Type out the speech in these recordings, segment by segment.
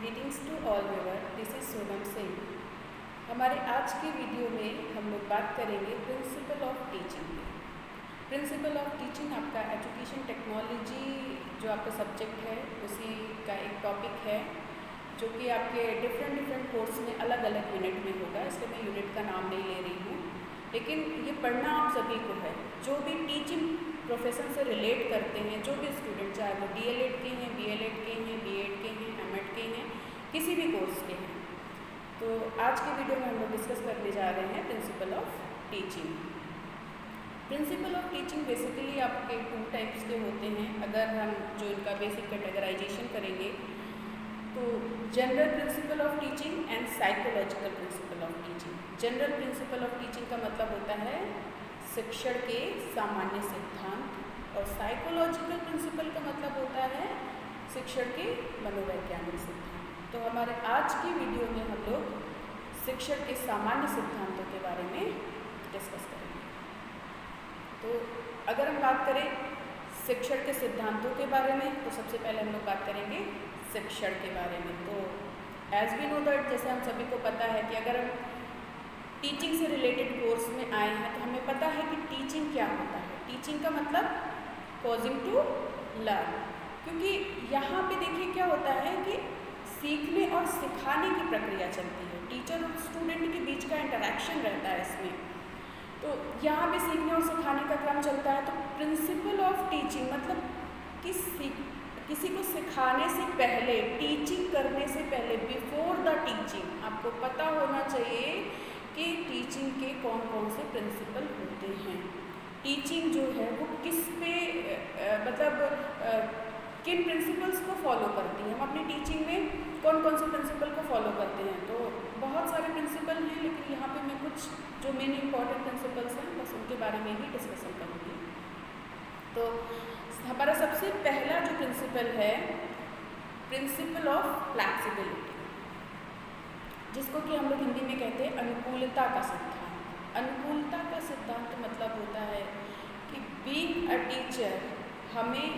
Greetings to all viewer, this is Sonam Singh. हमारे आज के वीडियो में हम लोग बात करेंगे प्रिंसिपल ऑफ टीचिंग की। प्रिंसिपल ऑफ टीचिंग आपका एजुकेशन टेक्नोलॉजी जो आपका सब्जेक्ट है उसी का एक टॉपिक है जो कि आपके डिफरेंट कोर्स में अलग अलग यूनिट में होगा, इसलिए मैं यूनिट का नाम नहीं ले रही हूँ। लेकिन ये पढ़ना आप सभी को है, जो भी टीचिंग प्रोफेशन से रिलेट करते हैं, जो भी स्टूडेंट, चाहे वो DLED के हैं, BLED के हैं, B.Ed के हैं, M.Ed के हैं, किसी भी कोर्स के हैं। तो आज के वीडियो में हम लोग डिस्कस करने जा रहे हैं principal of teaching. Principal of teaching basically आपके 2 टाइप्स के होते हैं। अगर हम जो इनका बेसिक कैटेगराइजेशन करेंगे तो general principle of teaching and psychological principle of teaching. General principle of teaching का मतलब होता है शिक्षण के सामान्य सिद्धांत, और साइकोलॉजिकल प्रिंसिपल का मतलब होता है शिक्षण के मनोवैज्ञानिक सिद्धांत। तो हमारे आज की वीडियो में हम लोग शिक्षण के सामान्य सिद्धांतों के बारे में डिस्कस करेंगे। तो अगर हम बात करें शिक्षण के सिद्धांतों के बारे में तो सबसे पहले हम लोग बात करेंगे शिक्षण के बारे में। तो एज वी नो दैट, जैसे हम सभी को पता है कि अगर हम टीचिंग से रिलेटेड कोर्स में आए हैं तो हमें पता है कि टीचिंग क्या होता है। टीचिंग का मतलब कॉजिंग टू लर्न, क्योंकि यहाँ पे देखिए क्या होता है कि सीखने और सिखाने की प्रक्रिया चलती है, टीचर और स्टूडेंट के बीच का इंटरेक्शन रहता है इसमें। तो यहाँ पे सीखने और सिखाने का क्रम चलता है। तो प्रिंसिपल ऑफ टीचिंग मतलब किसी को सिखाने से पहले, टीचिंग करने से पहले, बिफोर द टीचिंग आपको पता होना चाहिए कि टीचिंग के कौन कौन से प्रिंसिपल होते हैं। टीचिंग जो है वो किस पे किन प्रिंसिपल्स को फॉलो करती है। हम अपनी टीचिंग में कौन कौन से प्रिंसिपल को फॉलो करते हैं, तो बहुत सारे प्रिंसिपल हैं, लेकिन यहाँ पे मैं कुछ जो मेन इंपॉर्टेंट प्रिंसिपल्स हैं बस उनके बारे में ही डिस्कशन करूँगी। तो हमारा सबसे पहला जो प्रिंसिपल है प्रिंसिपल ऑफ फ्लैक्सिबिलिटी, जिसको कि हम लोग हिंदी में कहते हैं अनुकूलता का सिद्धांत। अनुकूलता का सिद्धांत मतलब होता है कि बीइंग अ टीचर हमें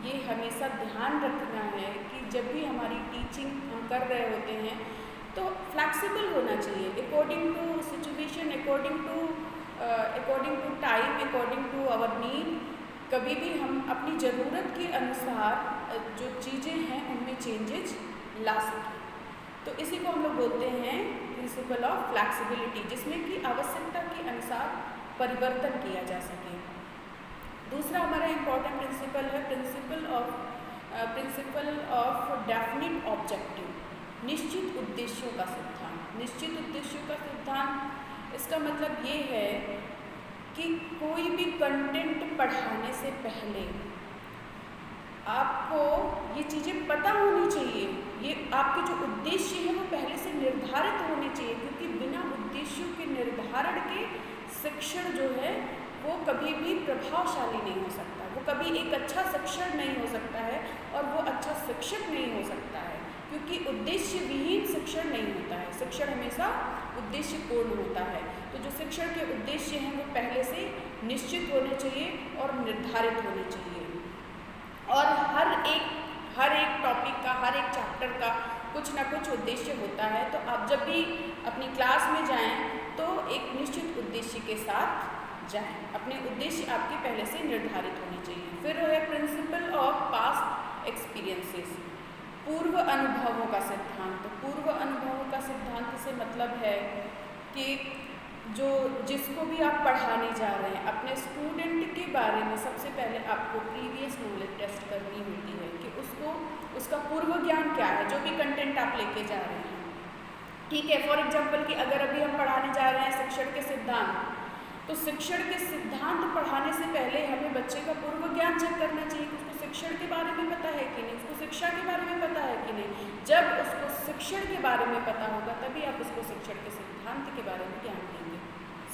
ये हमेशा ध्यान रखना है कि जब भी हमारी टीचिंग हम कर रहे होते हैं तो फ्लैक्सिबल होना चाहिए, according to situation, according to time, according to our need. कभी भी हम अपनी ज़रूरत के अनुसार जो चीज़ें हैं उनमें चेंजेज ला सकें। तो इसी को हम लोग बोलते हैं प्रिंसिपल ऑफ फ्लैक्सिबिलिटी, जिसमें कि आवश्यकता के अनुसार परिवर्तन किया जा सके। दूसरा हमारा इम्पॉर्टेंट प्रिंसिपल है प्रिंसिपल ऑफ डेफिनिट ऑब्जेक्टिव, निश्चित उद्देश्यों का सिद्धांत। निश्चित उद्देश्यों का सिद्धांत इसका मतलब ये है कि कोई भी कंटेंट पढ़ाने से पहले आपको ये चीज़ें पता होनी चाहिए, ये आपके जो उद्देश्य हैं वो पहले से निर्धारित होने चाहिए, क्योंकि बिना उद्देश्यों के निर्धारण के शिक्षण जो है वो कभी भी प्रभावशाली नहीं हो सकता, वो कभी एक अच्छा शिक्षण नहीं हो सकता है और वो अच्छा शिक्षक नहीं हो सकता है, क्योंकि उद्देश्य विहीन शिक्षण नहीं होता है। शिक्षण हमेशा उद्देश्य पूर्ण होता है। तो जो शिक्षण के उद्देश्य हैं वो पहले से निश्चित होने चाहिए और निर्धारित होने चाहिए, और हर एक टॉपिक का, हर एक चैप्टर का कुछ ना कुछ उद्देश्य होता है। तो आप जब भी अपनी क्लास में जाएं तो एक निश्चित उद्देश्य के साथ जाएं, अपने उद्देश्य आपके पहले से निर्धारित होने चाहिए। फिर है प्रिंसिपल ऑफ पास्ट एक्सपीरियंसेस, पूर्व अनुभवों का सिद्धांत। तो पूर्व अनुभवों का सिद्धांत से मतलब है कि जिसको भी आप पढ़ाने जा रहे हैं, अपने स्टूडेंट के बारे में सबसे पहले आपको प्रीवियस नॉलेज टेस्ट करनी होती है कि उसका पूर्व ज्ञान क्या है, जो भी कंटेंट आप लेके जा रहे हैं। ठीक है, फॉर एग्जांपल कि अगर अभी हम पढ़ाने जा रहे हैं शिक्षण के सिद्धांत, तो शिक्षण के सिद्धांत पढ़ाने से पहले हमें बच्चे का पूर्व ज्ञान चेक करना चाहिए कि उसको शिक्षण के बारे में पता है कि नहीं, उसको शिक्षा के बारे में पता है कि नहीं। जब उसको शिक्षण के बारे में पता होगा तभी आप उसको शिक्षण के सिद्धांत के बारे में ज्ञान देंगे।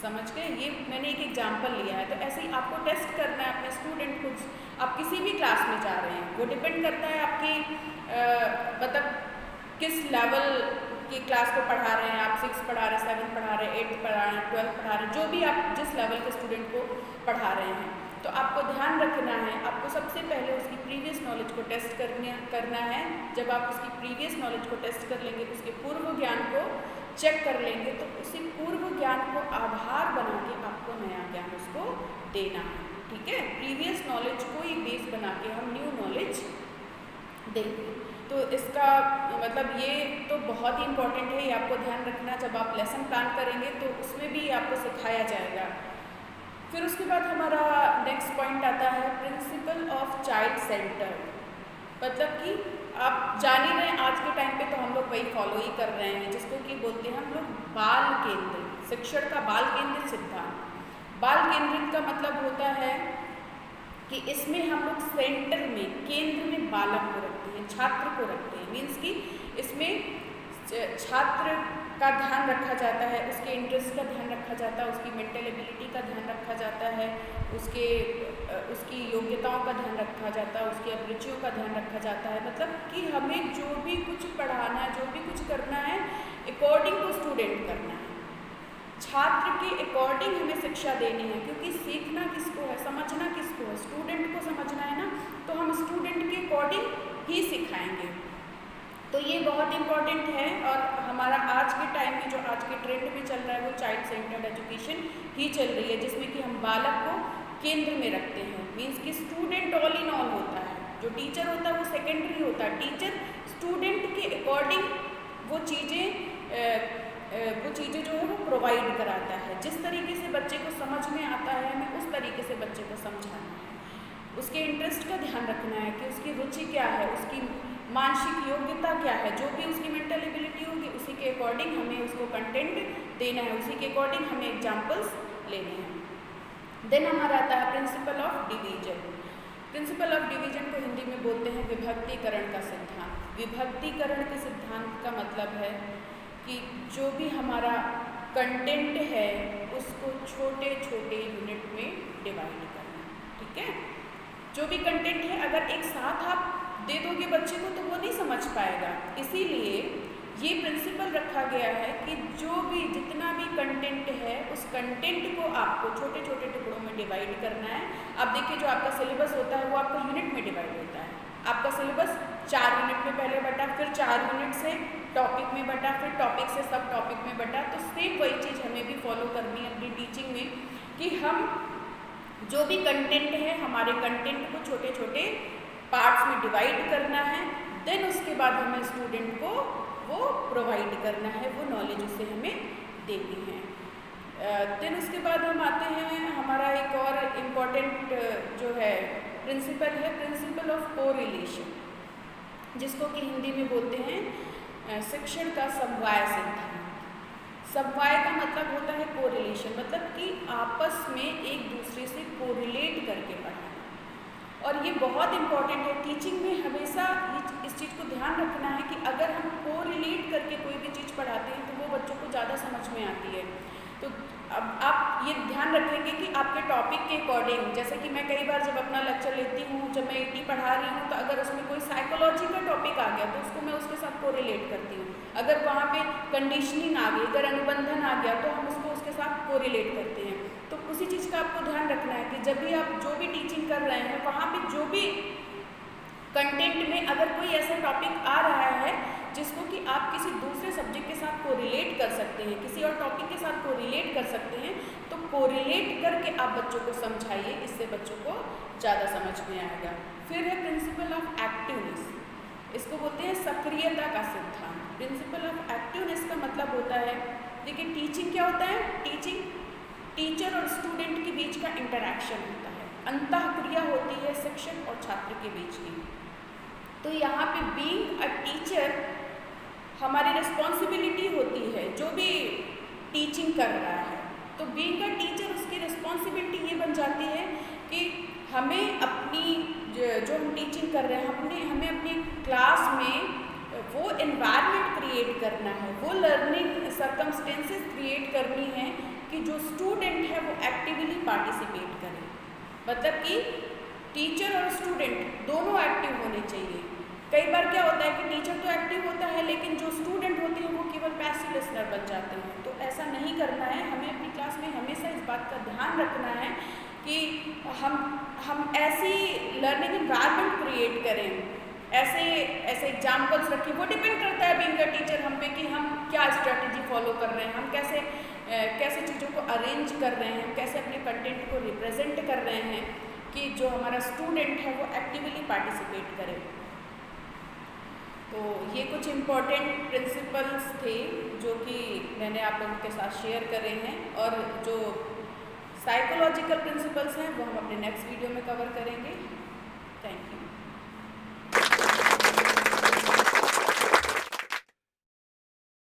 समझ गए? ये मैंने एक एग्जाम्पल लिया है। तो ऐसे ही आपको टेस्ट करना है अपने स्टूडेंट को। आप किसी भी क्लास में जा रहे हैं, वो डिपेंड करता है आपकी मतलब किस लेवल की क्लास को पढ़ा रहे हैं। आप 6 पढ़ा रहे हैं, 7 पढ़ा रहे हैं, 8 पढ़ा रहे हैं, 12 पढ़ा रहे हैं, जो भी आप जिस लेवल के स्टूडेंट को पढ़ा रहे हैं। तो आपको ध्यान रखना है, आपको सबसे पहले उसकी प्रीवियस नॉलेज को टेस्ट करना है। जब आप उसकी प्रीवियस नॉलेज को टेस्ट कर लेंगे, उसके पूर्व ज्ञान को चेक कर लेंगे, तो उसी पूर्व ज्ञान को आधार बना के आपको नया ज्ञान उसको देना है। ठीक है, प्रीवियस नॉलेज को ही बेस बना के हम न्यू नॉलेज देंगे। तो इसका मतलब ये तो बहुत ही इम्पोर्टेंट है, ये आपको ध्यान रखना। जब आप लेसन प्लान करेंगे तो उसमें भी आपको सिखाया जाएगा। फिर उसके बाद हमारा नेक्स्ट पॉइंट आता है प्रिंसिपल ऑफ चाइल्ड सेंटर। मतलब कि आप जान ही रहे हैं आज के टाइम पे तो हम लोग वही फॉलो ही कर रहे हैं, जिसको कि बोलते हैं हम लोग बाल केंद्रित शिक्षण का बाल केंद्रित सिद्धांत। बाल केंद्रित का मतलब होता है कि इसमें हम लोग सेंटर में, केंद्र में बालक को रखते हैं, छात्र को रखते हैं। मीन्स कि इसमें छात्र का ध्यान रखा जाता है, उसके इंटरेस्ट का ध्यान रखा जाता है, उसकी मेंटल एबिलिटी का ध्यान रखा जाता है, उसकी योग्यताओं का ध्यान रखा जाता है, उसकी अभिरुचियों का ध्यान रखा जाता है। मतलब कि हमें जो भी कुछ पढ़ाना है, जो भी कुछ करना है, अकॉर्डिंग टू स्टूडेंट करना है, छात्र के अकॉर्डिंग हमें शिक्षा देनी है। क्योंकि सीखना किसको है, समझना किसको है, स्टूडेंट को समझना है ना, तो हम स्टूडेंट के अकॉर्डिंग ही सिखाएंगे। तो ये बहुत इम्पॉर्टेंट है। और हमारा आज के टाइम में जो आज के ट्रेंड में चल रहा है वो चाइल्ड सेंटर्ड एजुकेशन ही चल रही है, जिसमें कि हम बालक को केंद्र में रखते हैं। मीन्स कि स्टूडेंट ऑल इन ऑल होता है, जो टीचर होता है वो सेकेंडरी होता है। टीचर स्टूडेंट के अकॉर्डिंग वो चीज़ें जो है वो प्रोवाइड कराता है। जिस तरीके से बच्चे को समझ में आता है, हमें उस तरीके से बच्चे को समझाना है। उसके इंटरेस्ट का ध्यान रखना है कि उसकी रुचि क्या है, उसकी मानसिक योग्यता क्या है, जो भी उसकी मेंटल एबिलिटी होगी उसी के अकॉर्डिंग हमें उसको कंटेंट देना है, उसी के अकॉर्डिंग हमें एग्जाम्पल्स लेने हैं। देन हमारा आता है principle of division. Principle of division को हिंदी में बोलते हैं विभक्तिकरण का सिद्धांत। विभक्तिकरण के सिद्धांत का मतलब है कि जो भी हमारा कंटेंट है उसको छोटे छोटे यूनिट में डिवाइड करना। ठीक है, जो भी कंटेंट है अगर एक साथ आप दे दोगे बच्चे को तो वो नहीं समझ पाएगा। इसीलिए ये प्रिंसिपल रखा गया है कि जो भी जितना भी कंटेंट है उस कंटेंट को आपको छोटे छोटे टुकड़ों में डिवाइड करना है। अब देखिए जो आपका सिलेबस होता है वो आपका यूनिट में डिवाइड होता है। आपका सिलेबस 4 यूनिट में पहले बटा, फिर 4 यूनिट से टॉपिक में बटा, फिर टॉपिक से सब टॉपिक में बटा। तो सेम वही चीज़ हमें भी फॉलो करनी है अपनी टीचिंग में कि हम जो भी कंटेंट है हमारे कंटेंट को छोटे छोटे पार्ट्स में डिवाइड करना है। देन उसके बाद हमें स्टूडेंट को वो प्रोवाइड करना है, वो नॉलेज उसे हमें देनी है। देन उसके बाद हम आते हैं, हमारा एक और इम्पॉर्टेंट जो है प्रिंसिपल है प्रिंसिपल ऑफ कोरिलेशन, जिसको कि हिंदी में बोलते हैं शिक्षण का समवाय सिद्धांत। समवाय का मतलब होता है कोरिलेशन, मतलब कि आपस में एक दूसरे से कोरिलेट करके पढ़ाना। और ये बहुत इम्पॉर्टेंट है टीचिंग में, हमेशा इस चीज़ को ध्यान रखना है कि अगर हम कोरिलेट करके कोई भी चीज़ पढ़ाते हैं तो वो बच्चों को ज़्यादा समझ में आती है। तो अब आप ये ध्यान रखेंगे कि आपके टॉपिक के अकॉर्डिंग, जैसे कि मैं कई बार जब अपना लेक्चर लेती हूँ, जब मैं ईटी पढ़ा रही हूँ, तो अगर उसमें कोई साइकोलॉजी का टॉपिक आ गया तो उसको मैं उसके साथ कोरिलेट करती हूँ। अगर वहाँ पे कंडीशनिंग आ गई, अगर अनुबंधन आ गया तो हम उसको उसके साथ कोरिलेट करते हैं। तो उसी चीज़ का आपको ध्यान रखना है कि जब भी आप जो भी टीचिंग कर रहे हैं वहाँ पे जो भी कंटेंट में अगर कोई ऐसा टॉपिक आ रहा है जिसको कि आप किसी दूसरे सब्जेक्ट के साथ कोरिलेट कर सकते हैं, किसी और टॉपिक के साथ कोरिलेट कर सकते हैं, तो कोरिलेट करके आप बच्चों को समझाइए, इससे बच्चों को ज़्यादा समझ में आएगा। फिर है प्रिंसिपल ऑफ एक्टिवनेस, इसको बोलते हैं सक्रियता का सिद्धांत। प्रिंसिपल ऑफ एक्टिवनेस का मतलब होता है, देखिए टीचिंग क्या होता है, टीचिंग टीचर और स्टूडेंट के बीच का इंटरैक्शन होता है, अंतःक्रिया होती है शिक्षक और छात्र के बीच की। तो यहाँ पे बीइंग अ टीचर हमारी रिस्पॉन्सिबिलिटी होती है, जो भी टीचिंग कर रहा है तो बीइंग अ टीचर उसकी रिस्पॉन्सिबिलिटी ये बन जाती है कि हमें अपनी जो हम टीचिंग कर रहे हैं हमें अपनी क्लास में वो एनवायरनमेंट क्रिएट करना है, वो लर्निंग सर्कमस्टेंसेस क्रिएट करनी है कि जो स्टूडेंट है वो एक्टिवली पार्टिसिपेट करे। मतलब कि टीचर और स्टूडेंट दोनों एक्टिव होने चाहिए। कई बार क्या होता है कि टीचर तो एक्टिव होता है लेकिन जो स्टूडेंट होते हैं वो केवल पैसिव लिसनर बन जाते हैं। तो ऐसा नहीं करना है, हमें अपनी क्लास में हमेशा इस बात का ध्यान रखना है कि हम ऐसी लर्निंग इन्वायरमेंट क्रिएट करें, ऐसे एग्जाम्पल्स रखें। वो डिपेंड करता है बीइंग अ टीचर हम पे कि हम क्या स्ट्रेटजी फॉलो कर रहे हैं, हम कैसे चीज़ों को अरेंज कर रहे हैं, कैसे अपने कंटेंट को रिप्रेजेंट कर रहे हैं कि जो हमारा स्टूडेंट है वो एक्टिवली पार्टिसिपेट करे। तो ये कुछ इम्पॉर्टेंट प्रिंसिपल्स थे जो कि मैंने आप लोगों के साथ शेयर करे हैं, और जो साइकोलॉजिकल प्रिंसिपल्स हैं वो हम अपने नेक्स्ट वीडियो में कवर करेंगे।